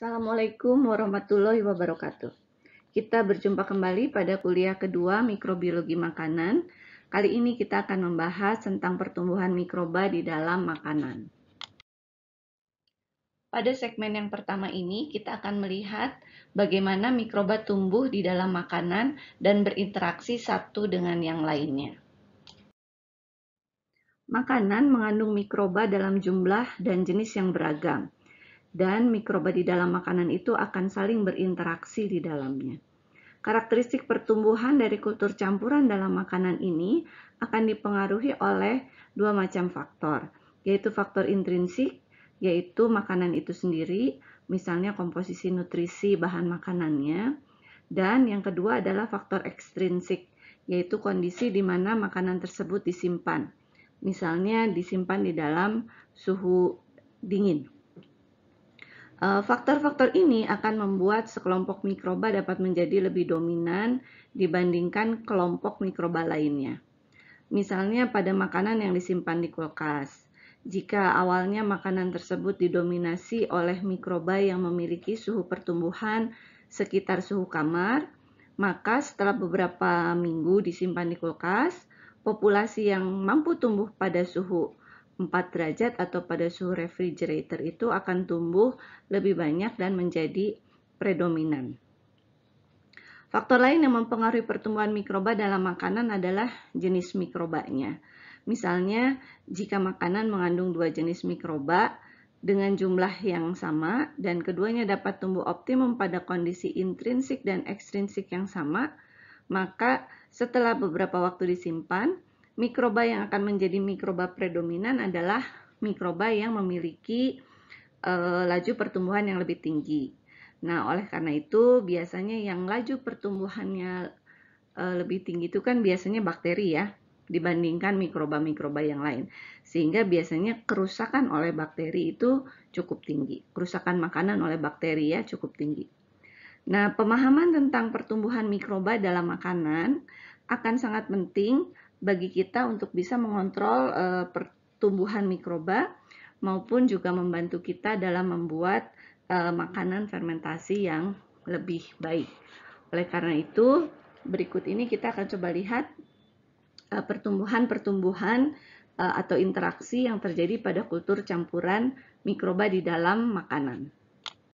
Assalamualaikum warahmatullahi wabarakatuh. Kita berjumpa kembali pada kuliah kedua mikrobiologi makanan. Kali ini kita akan membahas tentang pertumbuhan mikroba di dalam makanan. Pada segmen yang pertama ini, kita akan melihat bagaimana mikroba tumbuh di dalam makanan dan berinteraksi satu dengan yang lainnya. Makanan mengandung mikroba dalam jumlah dan jenis yang beragam, dan mikroba di dalam makanan itu akan saling berinteraksi di dalamnya. Karakteristik pertumbuhan dari kultur campuran dalam makanan ini akan dipengaruhi oleh dua macam faktor, yaitu faktor intrinsik, yaitu makanan itu sendiri, misalnya komposisi nutrisi bahan makanannya, dan yang kedua adalah faktor ekstrinsik, yaitu kondisi di mana makanan tersebut disimpan, misalnya disimpan di dalam suhu dingin. Faktor-faktor ini akan membuat sekelompok mikroba dapat menjadi lebih dominan dibandingkan kelompok mikroba lainnya. Misalnya pada makanan yang disimpan di kulkas. Jika awalnya makanan tersebut didominasi oleh mikroba yang memiliki suhu pertumbuhan sekitar suhu kamar, maka setelah beberapa minggu disimpan di kulkas, populasi yang mampu tumbuh pada suhu 4 derajat atau pada suhu refrigerator itu akan tumbuh lebih banyak dan menjadi predominan. Faktor lain yang mempengaruhi pertumbuhan mikroba dalam makanan adalah jenis mikrobanya. Misalnya, jika makanan mengandung dua jenis mikroba dengan jumlah yang sama dan keduanya dapat tumbuh optimum pada kondisi intrinsik dan ekstrinsik yang sama, maka setelah beberapa waktu disimpan, mikroba yang akan menjadi mikroba predominan adalah mikroba yang memiliki laju pertumbuhan yang lebih tinggi. Nah, oleh karena itu biasanya yang laju pertumbuhannya lebih tinggi itu kan biasanya bakteri ya, dibandingkan mikroba-mikroba yang lain. Sehingga biasanya kerusakan oleh bakteri itu cukup tinggi. Kerusakan makanan oleh bakteri ya cukup tinggi. Nah, pemahaman tentang pertumbuhan mikroba dalam makanan akan sangat penting bagi kita untuk bisa mengontrol pertumbuhan mikroba maupun juga membantu kita dalam membuat makanan fermentasi yang lebih baik. Oleh karena itu, berikut ini kita akan coba lihat pertumbuhan-pertumbuhan atau interaksi yang terjadi pada kultur campuran mikroba di dalam makanan.